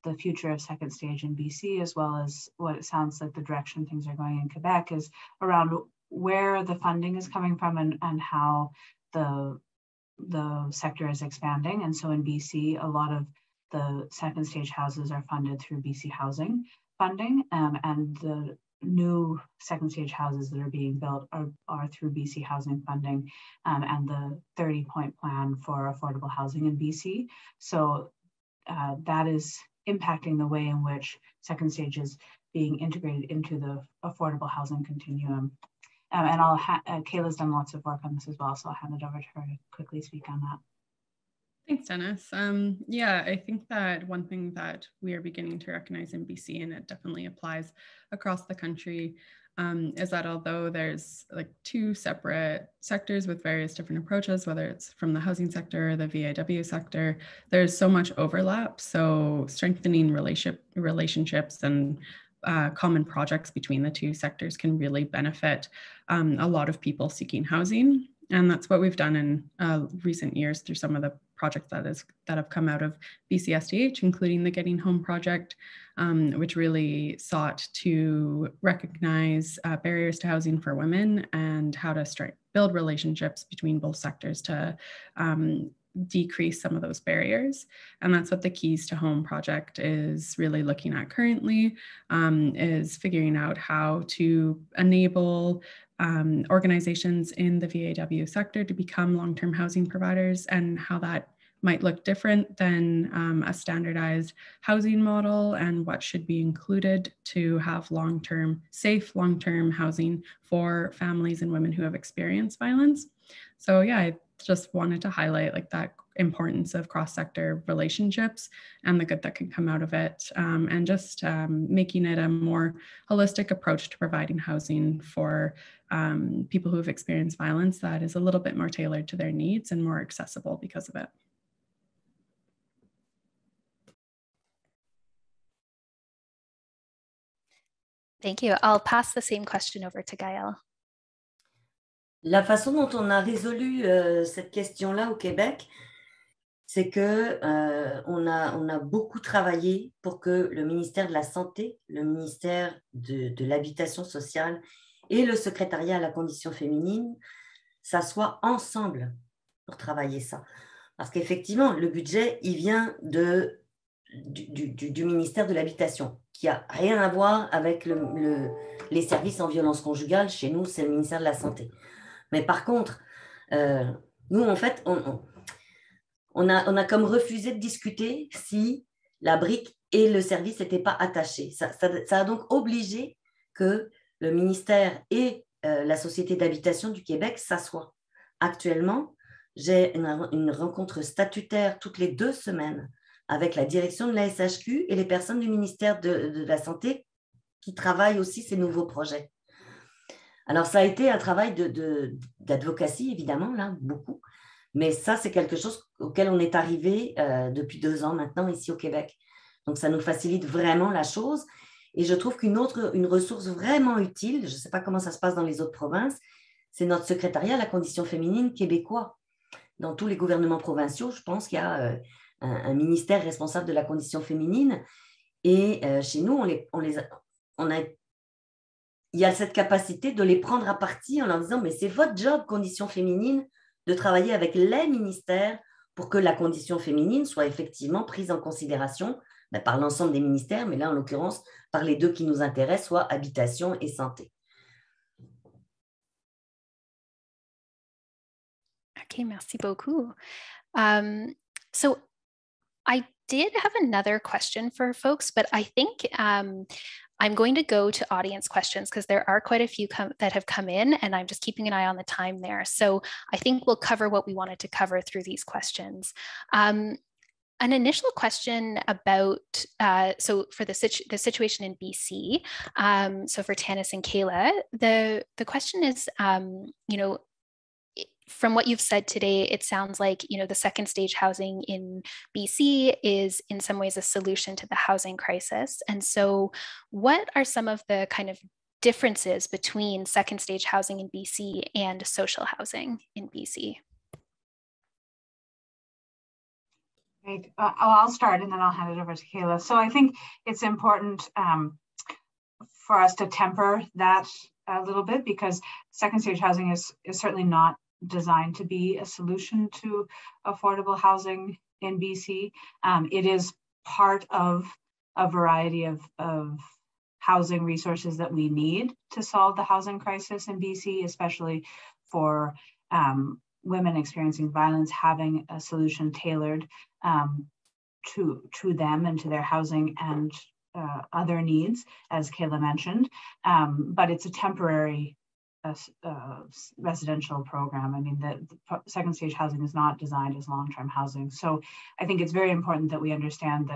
the future of second stage in BC, as well as what it sounds like the direction things are going in Quebec, is around where the funding is coming from and how the sector is expanding. And so in BC, a lot of the second stage houses are funded through BC Housing funding, and the new second stage houses that are being built are through BC Housing funding and the 30-point plan for affordable housing in BC. So that is impacting the way in which second stage is being integrated into the affordable housing continuum. And Kaayla's done lots of work on this as well, so I'll hand it over to her to quickly speak on that. Thanks, Tanyss. Yeah, I think that one thing that we are beginning to recognize in BC, and it definitely applies across the country, is that although there's like two separate sectors with various different approaches, whether it's from the housing sector or the VAW sector, there's so much overlap. So strengthening relationships and common projects between the two sectors can really benefit a lot of people seeking housing. And that's what we've done in recent years through some of the projects that have come out of BCSDH, including the Getting Home project, which really sought to recognize barriers to housing for women and how to build relationships between both sectors to decrease some of those barriers. And that's what the Keys to Home project is really looking at currently, is figuring out how to enable organizations in the VAW sector to become long-term housing providers, and how that might look different than a standardized housing model, and what should be included to have safe long-term housing for families and women who have experienced violence. So yeah, I just wanted to highlight like that importance of cross-sector relationships and the good that can come out of it, and just making it a more holistic approach to providing housing for people who have experienced violence that is a little bit more tailored to their needs and more accessible because of it. Thank you. I'll pass the same question over to Gaëlle. La façon dont on a résolu cette question-là au Québec, c'est que on a beaucoup travaillé pour que le ministère de la Santé, le ministère de l'Habitation sociale et le secrétariat à la condition féminine s'assoient ensemble pour travailler ça. Parce qu'effectivement, le budget, il vient du ministère de l'Habitation, qui n'a rien à voir avec les services en violence conjugale. Chez nous, c'est le ministère de la Santé. Mais par contre, nous, en fait, on a comme refusé de discuter si la brique et le service n'étaient pas attachés. Ça a donc obligé que le ministère et la Société d'habitation du Québec s'assoient. Actuellement, j'ai une rencontre statutaire toutes les 2 semaines avec la direction de la SHQ et les personnes du ministère de la Santé qui travaillent aussi ces nouveaux projets. Alors, ça a été un travail d'advocacy, évidemment, là, beaucoup. Mais ça, c'est quelque chose auquel on est arrivé depuis 2 ans maintenant ici au Québec. Donc, ça nous facilite vraiment la chose. Et je trouve une ressource vraiment utile, je ne sais pas comment ça se passe dans les autres provinces, c'est notre secrétariat à la condition féminine québécois. Dans tous les gouvernements provinciaux, je pense qu'il y a un ministère responsable de la condition féminine. Et chez nous, il y a cette capacité de les prendre à partie en leur disant « mais c'est votre job, condition féminine, de travailler avec les ministères pour que la condition féminine soit effectivement prise en considération par l'ensemble des ministères, mais là, en l'occurrence, par les 2 qui nous intéressent, soit habitation et santé. » Okay, merci beaucoup. So I did have another question for folks, but I think I'm going to go to audience questions because there are quite a few that have come in, and I'm just keeping an eye on the time there. So I think we'll cover what we wanted to cover through these questions. An initial question about, so for the situation in BC, so for Tanyss and Kaayla, the question is, you know, from what you've said today, it sounds like, you know, the second stage housing in BC is in some ways a solution to the housing crisis. And so what are some of the kind of differences between second stage housing in BC and social housing in BC? Great. I'll start and then I'll hand it over to Kaayla. So I think it's important for us to temper that a little bit, because second stage housing is certainly not designed to be a solution to affordable housing in BC. It is part of a variety of housing resources that we need to solve the housing crisis in BC, especially for women experiencing violence, having a solution tailored to them and to their housing and other needs, as Kaayla mentioned. But it's a temporary residential program. I mean, the second stage housing is not designed as long-term housing. So I think it's very important that we understand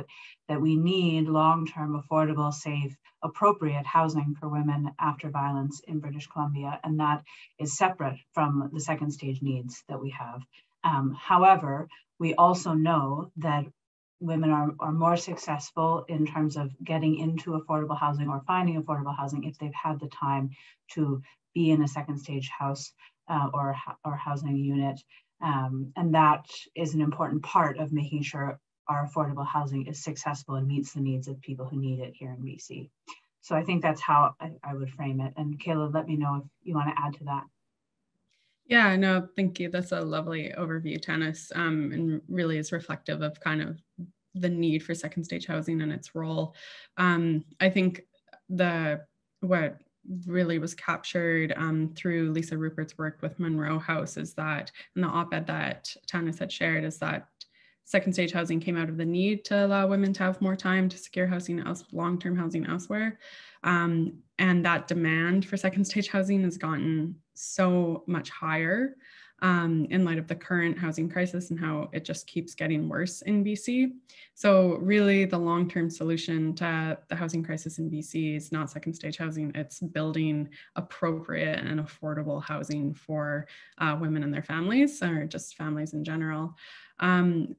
that we need long-term, affordable, safe, appropriate housing for women after violence in British Columbia, and that is separate from the second stage needs that we have. However, we also know that women are more successful in terms of getting into affordable housing or finding affordable housing if they've had the time to be in a second stage house or housing unit. And that is an important part of making sure our affordable housing is successful and meets the needs of people who need it here in BC. So I think that's how I would frame it. And Kaayla, let me know if you want to add to that. Yeah, no, thank you. That's a lovely overview, Tanyss, and really is reflective of kind of the need for second stage housing and its role. I think what really was captured through Lisa Rupert's work with Monroe House is that, and the op-ed that Tanyss had shared, is that second stage housing came out of the need to allow women to have more time to secure housing, long-term housing elsewhere. And that demand for second stage housing has gotten so much higher in light of the current housing crisis and how it just keeps getting worse in BC. So really the long-term solution to the housing crisis in BC is not second stage housing, it's building appropriate and affordable housing for women and their families, or just families in general.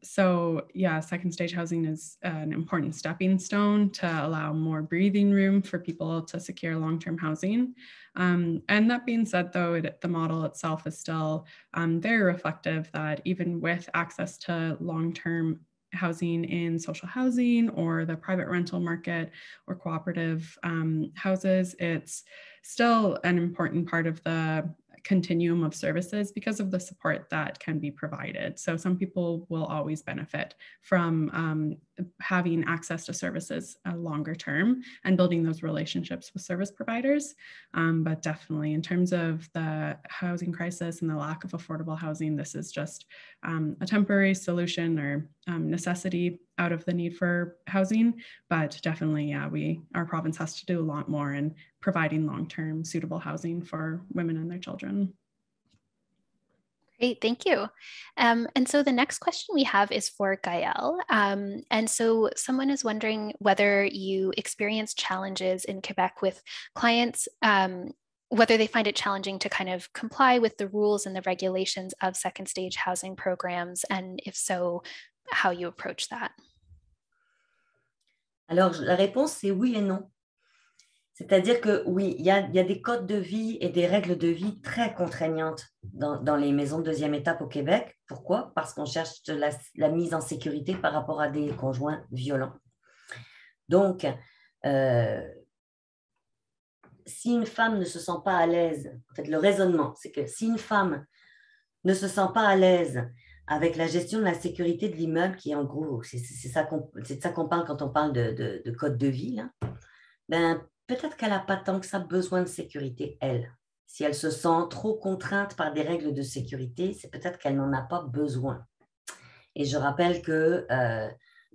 So yeah, second stage housing is an important stepping stone to allow more breathing room for people to secure long-term housing. And that being said, though, the model itself is still very reflective that even with access to long-term housing in social housing or the private rental market or cooperative houses, it's still an important part of the continuum of services because of the support that can be provided. So some people will always benefit from having access to services longer term and building those relationships with service providers. But definitely in terms of the housing crisis and the lack of affordable housing, this is just a temporary solution or necessity out of the need for housing. But definitely, yeah, our province has to do a lot more in providing long-term suitable housing for women and their children. Great, thank you. And so the next question we have is for Gaëlle. And so someone is wondering whether you experience challenges in Quebec with clients, whether they find it challenging to kind of comply with the rules and the regulations of second stage housing programs, and if so, how you approach that. Alors, la réponse, c'est oui et non. C'est-à-dire que oui, il y a des codes de vie et des règles de vie très contraignantes dans les maisons de deuxième étape au Québec. Pourquoi? Parce qu'on cherche la mise en sécurité par rapport à des conjoints violents. Donc, si une femme ne se sent pas à l'aise, en fait, le raisonnement, c'est que si une femme ne se sent pas à l'aise avec la gestion de la sécurité de l'immeuble, qui est en gros, c'est de ça qu'on parle quand on parle de code de vie, là, ben, peut-être qu'elle n'a pas tant que ça besoin de sécurité, elle. Si elle se sent trop contrainte par des règles de sécurité, c'est peut-être qu'elle n'en a pas besoin. Et je rappelle que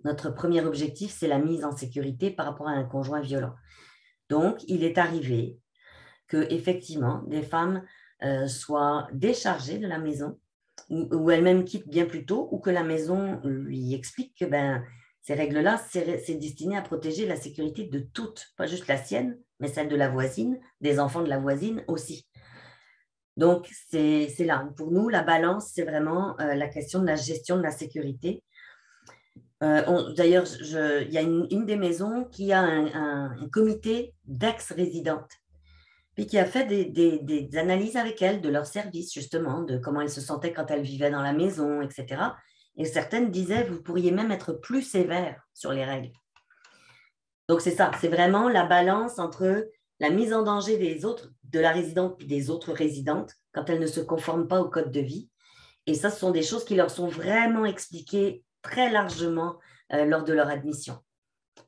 notre premier objectif, c'est la mise en sécurité par rapport à un conjoint violent. Donc, il est arrivé qu'effectivement, des femmes soient déchargées de la maison ou elles-mêmes quittent bien plus tôt ou que la maison lui explique que ces règles-là, c'est destiné à protéger la sécurité de toutes, pas juste la sienne, mais celle de la voisine, des enfants de la voisine aussi. Donc, c'est là. Pour nous, la balance, c'est vraiment la question de la gestion de la sécurité. D'ailleurs, il y a une des maisons qui a un comité d'ex-résidentes, puis qui a fait des analyses avec elles de leur service, justement, de comment elles se sentaient quand elles vivaient dans la maison, etc. Et certaines disaient, vous pourriez même être plus sévère sur les règles. Donc, c'est ça, c'est vraiment la balance entre la mise en danger des autres, de la résidente puis des autres résidentes, quand elles ne se conforment pas au code de vie. Et ça, ce sont des choses qui leur sont vraiment expliquées très largement lors de leur admission.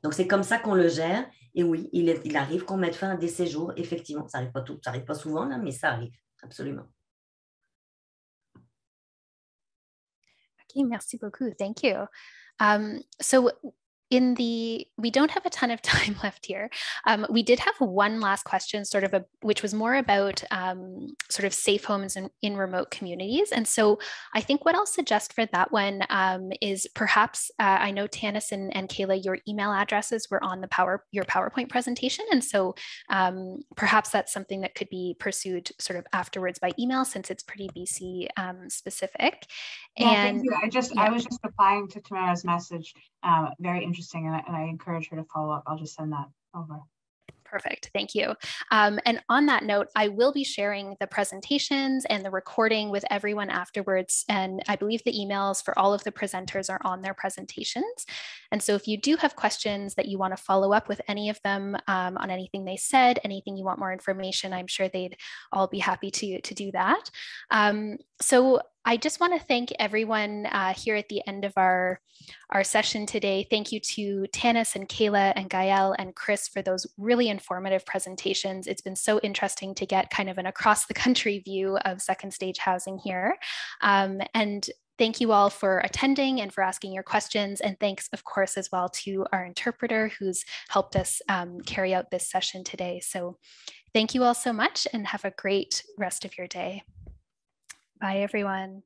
Donc, c'est comme ça qu'on le gère. Et oui, il arrive qu'on mette fin à des séjours. Effectivement, ça n'arrive pas souvent, là, mais ça arrive, absolument. Okay, merci beaucoup. Thank you. So we don't have a ton of time left here. We did have one last question, which was more about sort of safe homes in remote communities. And so I think what I'll suggest for that one is perhaps, I know Tanyss and Kaayla, your email addresses were on your PowerPoint presentation. And so perhaps that's something that could be pursued sort of afterwards by email, since it's pretty BC specific. Yeah, and thank you. I was just replying to Tamara's message. Very interesting, and I encourage her to follow up. I'll just send that over. Perfect, thank you. And on that note, I will be sharing the presentations and the recording with everyone afterwards. And I believe the emails for all of the presenters are on their presentations. And so if you do have questions that you want to follow up with any of them on anything they said, anything you want more information, I'm sure they'd all be happy to do that. So I just want to thank everyone here at the end of our session today. Thank you to Tanyss and Kaayla and Gaëlle and Krys for those really informative presentations. It's been so interesting to get kind of an across the country view of second stage housing here. And thank you all for attending and for asking your questions. And thanks, of course, as well to our interpreter who's helped us carry out this session today. So thank you all so much and have a great rest of your day. Bye, everyone.